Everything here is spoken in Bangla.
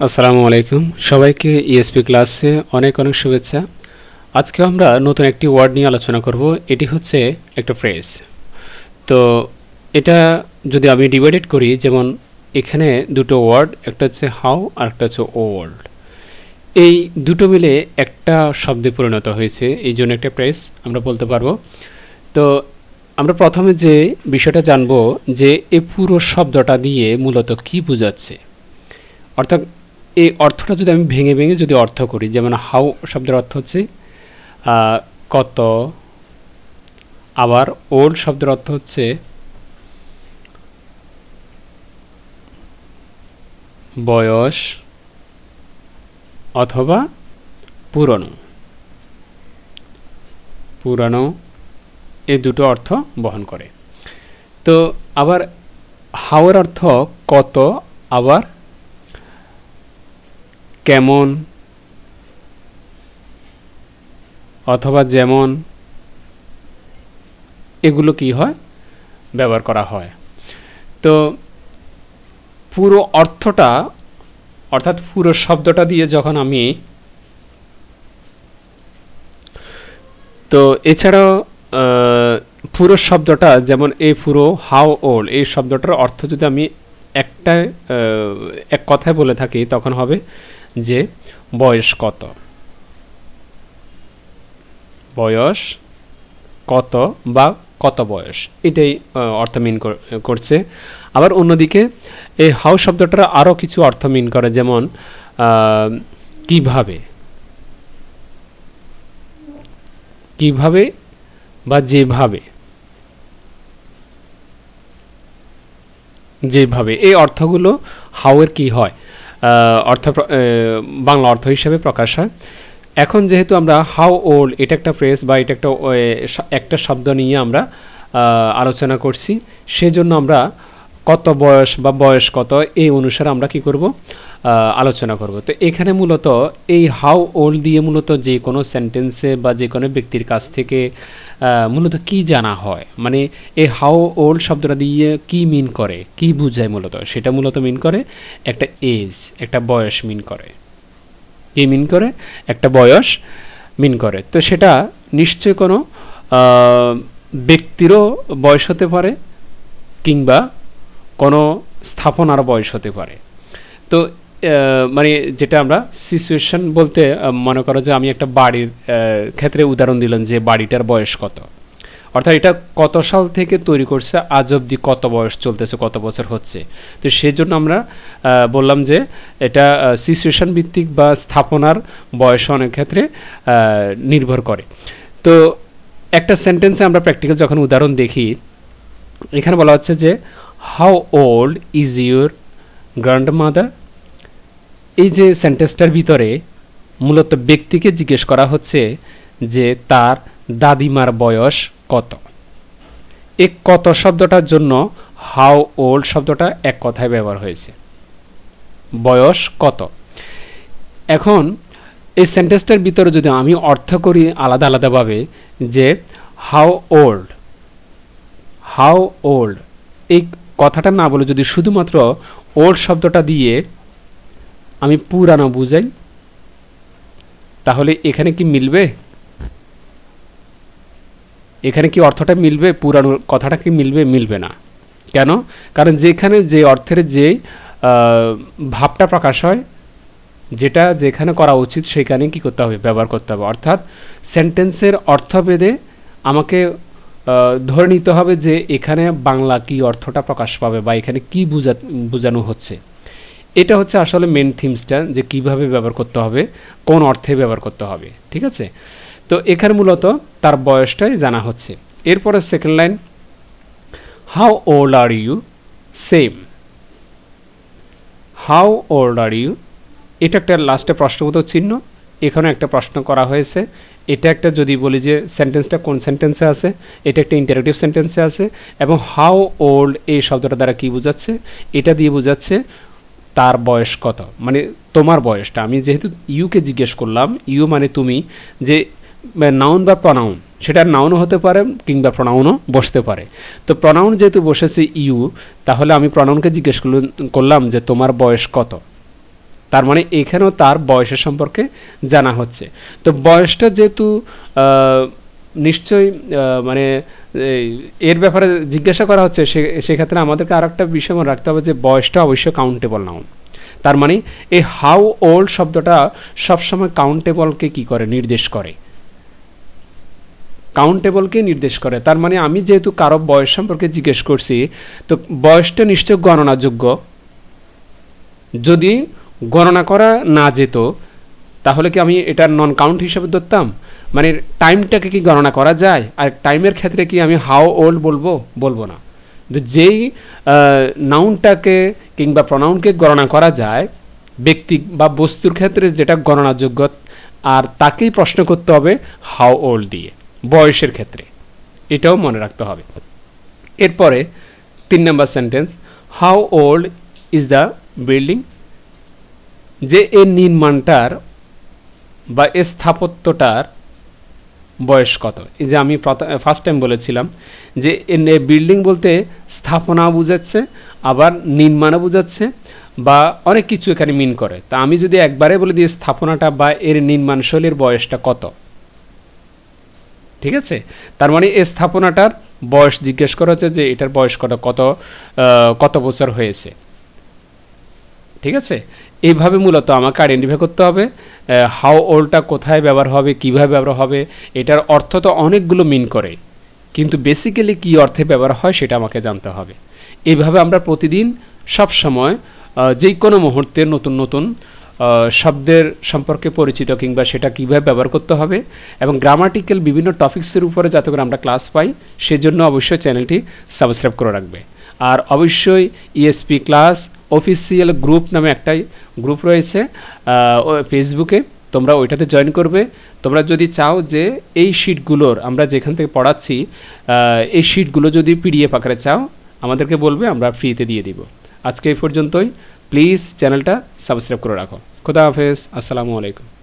আসসালামু আলাইকুম সবাইকে ইএসপি ক্লাসে অনেক অনেক শুভেচ্ছা। আজকে আমরা নতুন একটি ওয়ার্ড নিয়ে আলোচনা করব। এটি হচ্ছে একটা ফ্রেজ। তো এটা যদি আমি ডিভাইডেড করি, যেমন এখানে দুটো ওয়ার্ড, একটা হচ্ছে হাউ আর একটা হচ্ছে ওল্ড। এই দুটো মিলে একটা শব্দে পরিণত হয়েছে, এই জন্য একটা ফ্রেজ আমরা বলতে পারবো। তো আমরা প্রথমে যে বিষয়টা জানবো যে এই পুরো শব্দটা দিয়ে মূলত কি বোঝাচ্ছে, অর্থাৎ এই অর্থটা যদি আমি ভেঙে ভেঙে যদি অর্থ করি, যেমন হাউ শব্দের অর্থ হচ্ছে কত, আবার ওল্ড শব্দের অর্থ হচ্ছে বয়স অথবা পুরনো। পুরানো এই দুটো অর্থ বহন করে। তো আবার হাউয়ের অর্থ কত, আবার কেমন অথবা যেমন, এগুলো কি হয়, ব্যবহার করা হয়। তো পুরো অর্থটা অর্থাৎ পুরো শব্দটা দিয়ে যখন আমি, তো এছাড়াও পুরো শব্দটা যেমন এই পুরো হাউ ওল্ড এই শব্দটার অর্থ যদি আমি এক কথায় বলে থাকি, তখন হবে যে বয়স কত, বয়স কত বা কত বয়স, এটাই অর্থ মিন করছে। আবার অন্যদিকে এই হাউ শব্দটার আরো কিছু অর্থ মিন করে, যেমন কিভাবে, কিভাবে বা যেভাবে, যেভাবে এই অর্থগুলো হাউয়ের কি হয়, অর্থ বাংলা অর্থ হিসেবে প্রকাশ হয়। এখন যেহেতু আমরা হাউ ওল্ড এটা একটা ফ্রেজ বা এটা একটা শব্দ নিয়ে আমরা আলোচনা করছি, সেজন্য আমরা কত বয়স বা বয়স কত এই অনুসারে আমরা কি করব, আলোচনা করব। তো এখানে মূলত এই হাউ ওল্ড দিয়ে মূলত যে কোনো সেন্টেন্সে বা যে কোনো ব্যক্তির কাছ থেকে মূলত কি জানা হয়, মানে এই হাউ ওল্ড শব্দটা দিয়ে কি মিন করে, কি বোঝায়, মূলত সেটা মূলত মিন করে একটা এজ, একটা বয়স মিন করে। কি মিন করে, একটা বয়স মিন করে। তো সেটা নিশ্চয় কোনো ব্যক্তিরও বয়স হতে পারে, কিংবা কোনো স্থাপনার বয়স হতে পারে। তো মানে যেটা আমরা সিচুয়েশন বলতে মনে করো যে আমি একটা বাড়ির ক্ষেত্রে উদাহরণ দিলাম যে বাড়িটার বয়স কত, অর্থাৎ এটা কত সাল থেকে তৈরি করছে, আজ অবধি কত বয়স চলতেছে, কত বছর হচ্ছে। তো সেই জন্য আমরা বললাম যে এটা সিচুয়েশন ভিত্তিক বা স্থাপনার বয়স অনেক ক্ষেত্রে নির্ভর করে। তো একটা সেন্টেন্সে আমরা প্র্যাকটিক্যাল যখন উদাহরণ দেখি, এখানে বলা হচ্ছে যে how old is your grandmother. এই যে সেন্টেন্সটার ভিতরে মূলত ব্যক্তিকে জিজ্ঞেস করা হচ্ছে যে তার দাদিমার বয়স কত। এই কত শব্দটার জন্য হাউ ওল্ড শব্দটা এক কথায় ব্যবহার হয়েছে, বয়স কত। এখন এই সেন্টেন্সটার ভিতরে যদি আমি অর্থ করি আলাদা আলাদাভাবে, যে হাউ ওল্ড, হাউ ওল্ড এই কথাটা না বলে যদি শুধুমাত্র ওল্ড শব্দটা দিয়ে আমি পুরানো বুঝাই, তাহলে এখানে কি মিলবে, এখানে কি অর্থটা মিলবে, পুরানো কথাটা কি মিলবে, মিলবে না। কেন? কারণ যেখানে যে অর্থের যে ভাবটা প্রকাশ হয়, যেটা যেখানে করা উচিত সেখানে কি করতে হবে, ব্যবহার করতে হবে। অর্থাৎ সেন্টেন্সের অর্থভেদে আমাকে ধরে নিতে হবে যে এখানে বাংলা কি অর্থটা প্রকাশ পাবে বা এখানে কি বোঝানো হচ্ছে। এটা হচ্ছে আসলে মেন থিমসটা, যে কিভাবে ব্যবহার করতে হবে, কোন অর্থে ব্যবহার করতে হবে। ঠিক আছে? তো এখানে মূলত তার বয়সটাই জানা হচ্ছে। এরপরে second line, how old are you, same. How old are you, এটা একটা লাস্টে প্রশ্নবোধক চিহ্ন, এখানে একটা প্রশ্ন করা হয়েছে। এটা একটা যদি বলি যে সেন্টেন্সটা কোন সেন্টেন্সে আছে, এটা একটা ইন্টারেক্টিভ সেন্টেন্সে আছে, এবং হাউ ওল্ড এই শব্দটা দ্বারা কি বোঝাচ্ছে, এটা দিয়ে বোঝাচ্ছে তার বয়স কত, মানে তোমার বয়সটা। আমি যেহেতু ইউকে জিজ্ঞেস করলাম, ইউ মানে তুমি, যে নাউন বা প্রনাউন, সেটা নাউনও হতে পারে কিংবা প্রনাউনও বসতে পারে। তো প্রনাউন যেহেতু বসেছে ইউ, তাহলে আমি প্রনাউনকে জিজ্ঞেস করলাম যে তোমার বয়স কত। তার মানে এখানেও তার বয়সের সম্পর্কে জানা হচ্ছে। তো বয়সটা যেহেতু নিশ্চয়ই মানে এর ব্যাপারে জিজ্ঞাসা করা হচ্ছে, সেক্ষেত্রে আমাদেরকে আর একটা বিষয় মনে রাখতে হবে যে বয়সটা অবশ্যই কাউন্টেবল নাউন। তার মানে এই হাউ ওল্ড শব্দটা সবসময় কাউন্টেবলকে কি করে, নির্দেশ করে, কাউন্টেবলকে নির্দেশ করে। তার মানে আমি যেহেতু কারো বয়স সম্পর্কে জিজ্ঞেস করছি, তো বয়সটা নিশ্চয় গণনাযোগ্য। যদি গণনা করা না যেত তাহলে কি আমি এটা নন কাউন্ট হিসেবে ধরতাম? মানে টাইমটাকে কি গণনা করা যায়? আর টাইমের ক্ষেত্রে কি আমি হাউ ওল্ড বলবো না। যেই নাউনটাকে কিংবা প্রনাউনকে গণনা করা যায় ব্যক্তি বা বস্তুর ক্ষেত্রে যেটা গণনাযোগ্য, আর তাকেই প্রশ্ন করতে হবে হাউ ওল্ড দিয়ে বয়সের ক্ষেত্রে, এটাও মনে রাখতে হবে। এরপরে 3 number sentence, how old is the building, যে এর নির্মাণটার বা এ স্থাপত্যটার বয়স কত। এই যে আমি ফার্স্ট টাইম বলেছিলাম যে বিল্ডিং বলতে স্থাপনা বোঝাচ্ছে, আবার নির্মাণও বোঝাচ্ছে, বা অনেক কিছু এখানে মিন করে। তা আমি যদি একবারে বলে দিই স্থাপনাটা বা এর নির্মাণ শৈলীর বয়সটা কত, ঠিক আছে, তার মানে এই স্থাপনাটার বয়স জিজ্ঞেস করা হচ্ছে যে এটার বয়স কত বছর হয়েছে, ঠিক আছে। এইভাবে মূলত আমাকে আইডেন্টিফাই করতে হবে হাউ ওল্ডটা কোথায় ব্যবহার হবে, কিভাবে ব্যবহার হবে। এটার অর্থ তো অনেকগুলো মিন করে, কিন্তু বেসিক্যালি কি অর্থে ব্যবহার হয় সেটা আমাকে জানতে হবে। এইভাবে আমরা প্রতিদিন সব সময় যে কোনো মুহূর্তে নতুন নতুন শব্দের সম্পর্কে পরিচিত, কিংবা সেটা কিভাবে ব্যবহার করতে হবে, এবং গ্রামাটিক্যাল বিভিন্ন টপিক্সের উপরে যাতে করে আমরা ক্লাস পাই, সেজন্য অবশ্যই চ্যানেলটি সাবস্ক্রাইব করে রাখবে। আর অবশ্যই ইএসপি ক্লাস অফিসিয়াল গ্রুপ নামে একটাই গ্রুপ রয়েছে ফেসবুকে, তোমরা ওইটাতে জয়েন করবে। তোমরা যদি চাও যে এই শিটগুলোর আমরা যেখান থেকে পড়াচ্ছি এই শিটগুলো যদি পিডিএফ আকারে চাও আমাদেরকে বলবে, আমরা ফ্রিতে দিয়ে দিব। আজকে এই পর্যন্তই। প্লিজ চ্যানেলটা সাবস্ক্রাইব করে রাখো। খোদা হাফেজ, আসসালামু আলাইকুম।